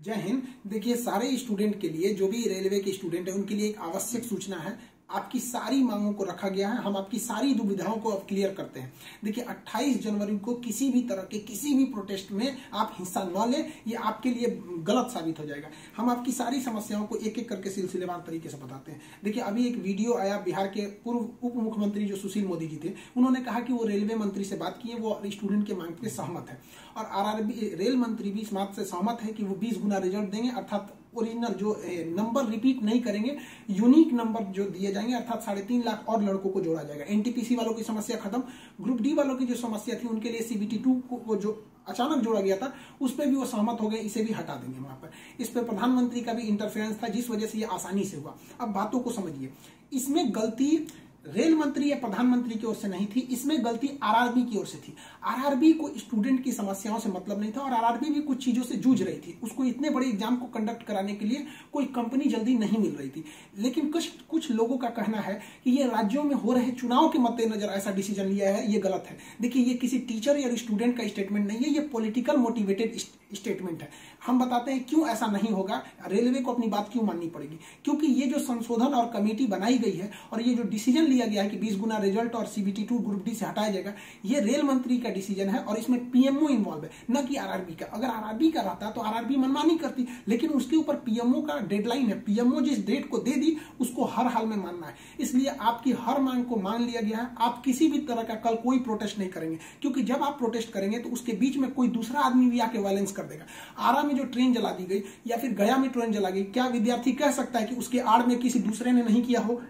जय हिंद। देखिए, सारे स्टूडेंट के लिए, जो भी रेलवे के स्टूडेंट है, उनके लिए एक आवश्यक सूचना है। आपकी सारी मांगों को रखा गया है। हम आपकी सारी दुविधाओं को अब क्लियर करते हैं। देखिए, 28 जनवरी को किसी भी तरह के किसी भी प्रोटेस्ट में आप हिस्सा न लें, ये आपके लिए गलत साबित हो जाएगा। हम आपकी सारी समस्याओं को एक एक करके सिलसिलेवार तरीके से बताते हैं। देखिए, अभी एक वीडियो आया, बिहार के पूर्व उप मुख्यमंत्री जो सुशील मोदी जी थे, उन्होंने कहा कि वो रेलवे मंत्री से बात की है, वो स्टूडेंट के मांग पे सहमत है। और आरआरबी रेल मंत्री भी इस बात से सहमत है कि वो 20 गुना रिजल्ट देंगे, अर्थात ओरिजिनल जो नंबर रिपीट नहीं करेंगे, यूनिक नंबर जो दिए जाएंगे, अर्थात 3.5 लाख और लड़कों को जोड़ा जाएगा। एनटीपीसी वालों की समस्या खत्म। ग्रुप डी वालों की जो समस्या थी, उनके लिए CBT 2 को जो अचानक जोड़ा गया था, उस पर भी वो सहमत हो गए, इसे भी हटा देंगे वहां पर। इस पर प्रधानमंत्री का भी इंटरफेरेंस था, जिस वजह से ये आसानी से हुआ। अब बातों को समझिए, इसमें गलती रेल मंत्री या प्रधानमंत्री की ओर से नहीं थी, इसमें गलती आरआरबी की ओर से थी। आरआरबी को स्टूडेंट की समस्याओं से मतलब नहीं था, और आरआरबी भी कुछ चीजों से जूझ रही थी। उसको इतने बड़े एग्जाम को कंडक्ट कराने के लिए कोई कंपनी जल्दी नहीं मिल रही थी। लेकिन कुछ लोगों का कहना है कि ये राज्यों में हो रहे चुनाव के मद्देनजर ऐसा डिसीजन लिया है, ये गलत है। देखिए, ये किसी टीचर या स्टूडेंट का स्टेटमेंट नहीं है, ये पॉलिटिकल मोटिवेटेड स्टेटमेंट है। हम बताते हैं क्यों ऐसा नहीं होगा, रेलवे को अपनी बात क्यों माननी पड़ेगी। क्योंकि ये जो संशोधन और कमेटी बनाई गई है, और ये जो डिसीजन लिया गया है कि 20 गुना रिजल्ट और CBT 2 ग्रुप डी से हटाया जाएगा, ये रेल मंत्री का डिसीजन है, और इसमें PMO इन्वॉल्व है, न कि आरआरबी का। अगर आरआरबी का रहता तो आरआरबी मनमानी करती, लेकिन उसके ऊपर PMO का डेडलाइन है। PMO जिस डेट को दे दी, उसको हर हाल में मानना है। इसलिए आपकी हर मांग को मान लिया गया है। आप किसी भी तरह का कल कोई प्रोटेस्ट नहीं करेंगे, क्योंकि जब आप प्रोटेस्ट करेंगे तो उसके बीच में कोई दूसरा आदमी भी आके वायलेंस कर देगा। आरा में जो ट्रेन जला दी गई, या फिर गया में ट्रेन जला गई, क्या विद्यार्थी कह सकता है कि उसके आड़ में किसी दूसरे ने नहीं किया हो?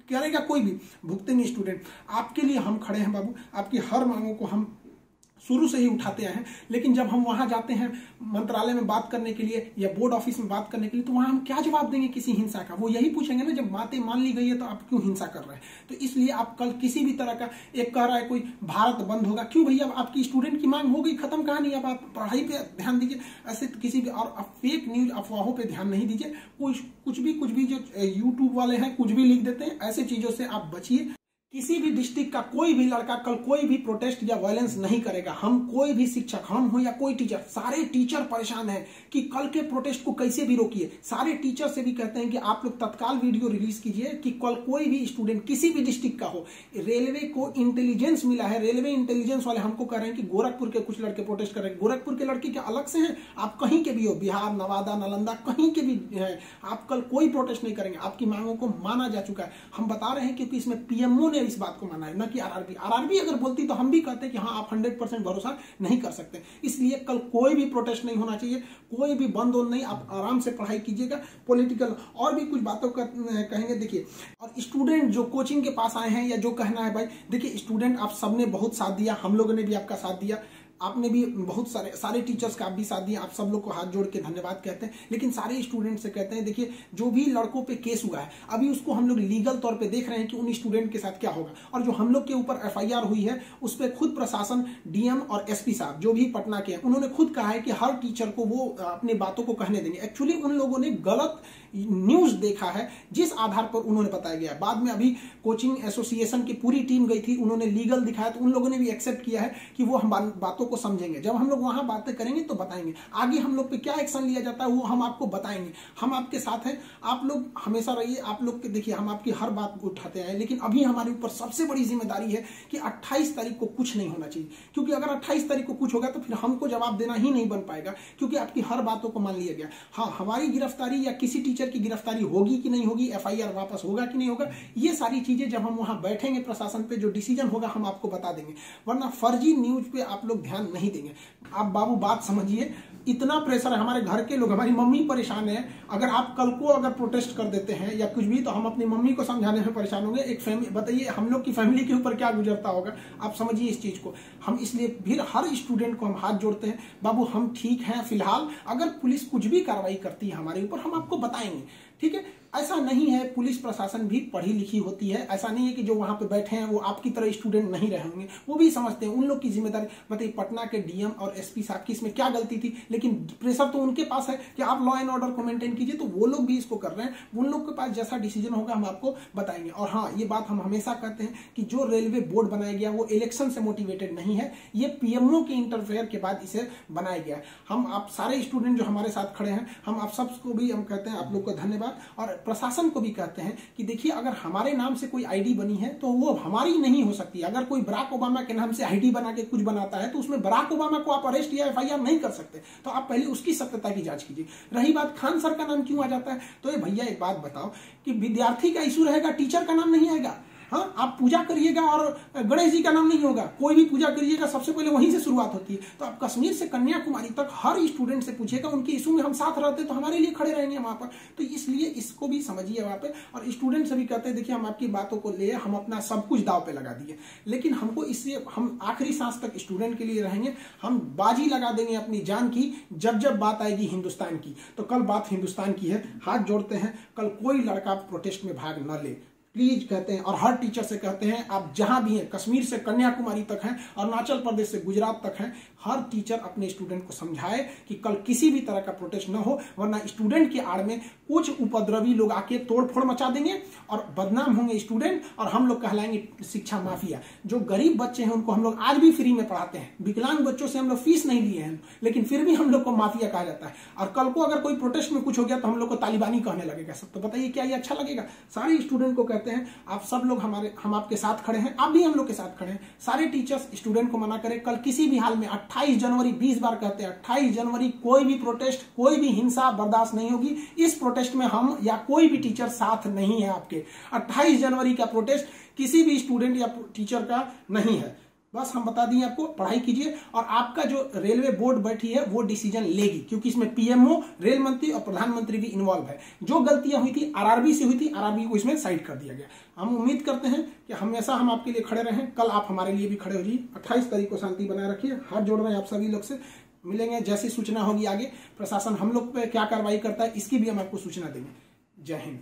करेगा कोई भी, भुगतेंगे स्टूडेंट। आपके लिए हम खड़े हैं बाबू। आपकी हर मांगों को हम शुरू से ही उठाते आए हैं। लेकिन जब हम वहां जाते हैं मंत्रालय में बात करने के लिए या बोर्ड ऑफिस में बात करने के लिए, तो वहां हम क्या जवाब देंगे किसी हिंसा का? वो यही पूछेंगे ना, जब बातें मान ली गई है तो आप क्यों हिंसा कर रहे हैं? तो इसलिए आप कल किसी भी तरह का, एक कह रहा है कोई भारत बंद होगा, क्यों भैया? आपकी स्टूडेंट की मांग हो गई, खत्म कहानी। अब आप पढ़ाई पे ध्यान दीजिए, ऐसे किसी भी और फेक न्यूज अफवाहों पे ध्यान नहीं दीजिए। कुछ भी जो यूट्यूब वाले हैं कुछ भी लिख देते हैं, ऐसे चीजों से आप बचिए। किसी भी डिस्ट्रिक्ट का कोई भी लड़का कल कोई भी प्रोटेस्ट या वायलेंस नहीं करेगा। हम कोई भी शिक्षक, हम हो या कोई टीचर, सारे टीचर परेशान हैं कि कल के प्रोटेस्ट को कैसे भी रोकिए। सारे टीचर से भी कहते हैं कि आप लोग तत्काल वीडियो रिलीज कीजिए कि कल कोई भी स्टूडेंट किसी भी डिस्ट्रिक्ट का हो। रेलवे को इंटेलिजेंस मिला है, रेलवे इंटेलिजेंस वाले हमको कह रहे हैं कि गोरखपुर के कुछ लड़के प्रोटेस्ट कर रहे हैं। गोरखपुर के लड़के क्या अलग से हैं? आप कहीं के भी हो, बिहार, नवादा, नालंदा, कहीं के भी है, आप कल कोई प्रोटेस्ट नहीं करेंगे। आपकी मांगों को माना जा चुका है। हम बता रहे हैं क्योंकि इसमें PMO ने इस बात को माना है, न कि आरआरबी अगर बोलती तो हम भी कहते कि हाँ, आप 100% भरोसा नहीं कर सकते। इसलिए कल कोई भी प्रोटेस्ट नहीं होना चाहिए, कोई भी बंद नहीं। आप आराम से पढ़ाई कीजिएगा। पॉलिटिकल और भी कुछ बातों का कहेंगे। देखिए, और स्टूडेंट जो कोचिंग के पास आए हैं, या जो कहना है भाई, देखिए स्टूडेंट आप सबने बहुत साथ दिया, हम लोगों ने भी आपका साथ दिया, आपने भी बहुत सारे टीचर्स का आप भी साथ दिया। आप सब लोग को हाथ जोड़ के धन्यवाद कहते हैं। लेकिन सारे स्टूडेंट से कहते हैं, देखिए जो भी लड़कों पे केस हुआ है, अभी उसको हम लोग लीगल तौर पे देख रहे हैं कि उन स्टूडेंट के साथ क्या होगा। और जो हम लोग के ऊपर FIR हुई है, उस पर खुद प्रशासन, DM और SP साहब जो भी पटना के हैं, उन्होंने खुद कहा है कि हर टीचर को वो अपनी बातों को कहने देंगे। एक्चुअली उन लोगों ने गलत न्यूज देखा है, जिस आधार पर उन्होंने बताया गया। बाद में अभी कोचिंग एसोसिएशन की पूरी टीम गई थी, उन्होंने लीगल दिखाया, तो उन लोगों ने भी एक्सेप्ट किया है कि वो हम बातों को समझेंगे। जब हम लोग वहां बातें करेंगे तो बताएंगे। आगे हम लोग पे क्या एक्शन लिया जाता है वो हम आपको बताएंगे। हम आपके साथ हैं, आप लोग हमेशा रहिए। आप लोग के देखिए, हम आपकी हर बात को उठाते हैं। लेकिन अभी हमारे ऊपर सबसे बड़ी जिम्मेदारी है कि 28 तारीख को कुछ नहीं होना चाहिए, क्योंकि अगर 28 तारीख को कुछ होगा तो फिर हमको जवाब देना ही नहीं बन पाएगा, क्योंकि आपकी हर बातों को मान लिया गया। हाँ, हमारी गिरफ्तारी या किसी टीचर की गिरफ्तारी होगी कि नहीं होगी, FIR वापस होगा कि नहीं होगा, ये सारी चीजें जब हम वहां बैठेंगे प्रशासन पे, जो डिसीजन होगा हम आपको बता देंगे। वरना फर्जी न्यूज पे आप लोग ध्यान नहीं देंगे। आप बाबू बात समझिए, इतना प्रेशर है। हमारे घर के लोग, हमारी मम्मी परेशान है। अगर आप कल को अगर प्रोटेस्ट कर देते हैं या कुछ भी, तो हम अपनी मम्मी को समझाने में परेशान होंगे। एक फैमिली, बताइए हम लोग की फैमिली के ऊपर क्या गुजरता होगा। आप समझिए इस चीज को। हम इसलिए फिर हर स्टूडेंट को हम हाथ जोड़ते हैं, बाबू हम ठीक हैं फिलहाल। अगर पुलिस कुछ भी कार्रवाई करती है हमारे ऊपर, हम आपको बताएंगे। ठीक है, ऐसा नहीं है, पुलिस प्रशासन भी पढ़ी लिखी होती है। ऐसा नहीं है कि जो वहां पे बैठे हैं वो आपकी तरह स्टूडेंट नहीं रहे होंगे, वो भी समझते हैं, उन लोग की जिम्मेदारी। मतलब पटना के डीएम और एसपी साहब की इसमें क्या गलती थी, लेकिन प्रेशर तो उनके पास है कि आप लॉ एंड ऑर्डर को मेंटेन कीजिए, तो वो लोग भी इसको कर रहे हैं। उन लोग के पास जैसा डिसीजन होगा हम आपको बताएंगे। और हाँ, ये बात हम हमेशा कहते हैं कि जो रेलवे बोर्ड बनाया गया वो इलेक्शन से मोटिवेटेड नहीं है, ये पीएमओ के इंटरफेयर के बाद इसे बनाया गया है। हम आप सारे स्टूडेंट जो हमारे साथ खड़े हैं, हम आप सबको भी हम कहते हैं आप लोग को धन्यवाद, और प्रशासन को भी कहते हैं कि देखिए, अगर हमारे नाम से कोई आईडी बनी है तो वो हमारी नहीं हो सकती। अगर कोई बराक ओबामा के नाम से आईडी बना के कुछ बनाता है तो उसमें बराक ओबामा को आप अरेस्ट या एफआईआर नहीं कर सकते, तो आप पहले उसकी सत्यता की जांच कीजिए। रही बात खान सर का नाम क्यों आ जाता है, तो ये भैया एक बात बताओ कि विद्यार्थी का इशू रहेगा, टीचर का नाम नहीं आएगा। हाँ, आप पूजा करिएगा और गणेश जी का नाम नहीं होगा, कोई भी पूजा करिएगा सबसे पहले वहीं से शुरुआत होती है। तो आप कश्मीर से कन्याकुमारी तक हर स्टूडेंट से पूछिएगा, उनके इशू में हम साथ रहते तो हमारे लिए खड़े रहेंगे वहां पर। तो इसलिए इसको भी समझिए वहां पे, और स्टूडेंट से भी कहते हैं देखिए, हम आपकी बातों को ले, हम अपना सब कुछ दाव पे लगा दिए, लेकिन हमको इससे हम आखिरी सांस तक स्टूडेंट के लिए रहेंगे। हम बाजी लगा देंगे अपनी जान की जब जब बात आएगी हिंदुस्तान की। तो कल बात हिंदुस्तान की है, हाथ जोड़ते हैं, कल कोई लड़का प्रोटेस्ट में भाग न ले प्लीज, कहते हैं। और हर टीचर से कहते हैं, आप जहां भी हैं, कश्मीर से कन्याकुमारी तक हैं, अरुणाचल प्रदेश से गुजरात तक हैं, हर टीचर अपने स्टूडेंट को समझाए कि कल किसी भी तरह का प्रोटेस्ट न हो, वरना स्टूडेंट के आड़ में कुछ उपद्रवी लोग आके तोड़फोड़ मचा देंगे और बदनाम होंगे स्टूडेंट, और हम लोग कहलाएंगे शिक्षा माफिया। जो गरीब बच्चे हैं उनको हम लोग आज भी फ्री में पढ़ाते हैं, विकलांग बच्चों से हम लोग फीस नहीं लिए हैं, लेकिन फिर भी हम लोग को माफिया कहा जाता है। और कल को अगर कोई प्रोटेस्ट में कुछ हो गया तो हम लोग को तालिबानी कहने लगेगा सब। तो बताइए क्या ये अच्छा लगेगा? सारे स्टूडेंट को कहते हैं, आप सब लोग हम आपके साथ खड़े हैं, आप भी हम लोग के साथ खड़े हैं। सारे टीचर्स स्टूडेंट को मना करें, कल किसी भी हाल में 28 जनवरी 20 बार कहते हैं 28 जनवरी कोई भी प्रोटेस्ट, कोई भी हिंसा बर्दाश्त नहीं होगी। इस प्रोटेस्ट में हम या कोई भी टीचर साथ नहीं है आपके। 28 जनवरी का प्रोटेस्ट किसी भी स्टूडेंट या टीचर का नहीं है। बस हम बता दिए आपको, पढ़ाई कीजिए, और आपका जो रेलवे बोर्ड बैठी है वो डिसीजन लेगी, क्योंकि इसमें पीएमओ, रेल मंत्री और प्रधानमंत्री भी इन्वॉल्व है। जो गलतियां हुई थी आरआरबी से हुई थी, आरआरबी को इसमें साइड कर दिया गया। हम उम्मीद करते हैं कि हमेशा हम आपके लिए खड़े रहें, कल आप हमारे लिए भी खड़े हो जाइए। 28 तारीख को शांति बनाए रखिए। हाथ जोड़ रहे हैं आप सभी लोग से, मिलेंगे जैसी सूचना होगी आगे, प्रशासन हम लोग पे क्या कार्रवाई करता है इसकी भी हम आपको सूचना देंगे। जय हिंद।